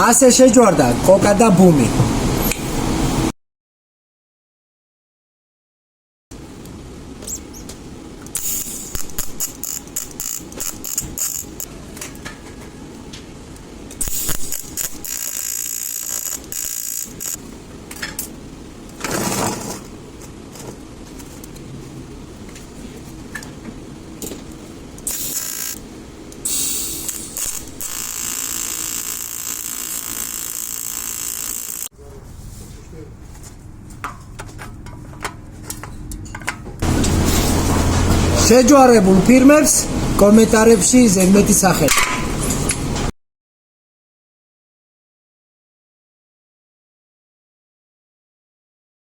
ასე შეჯვარდა კოკა და ბუმი. შეჯვარებულ ფილმებს კომენტარებში ზედმეტი სახელი.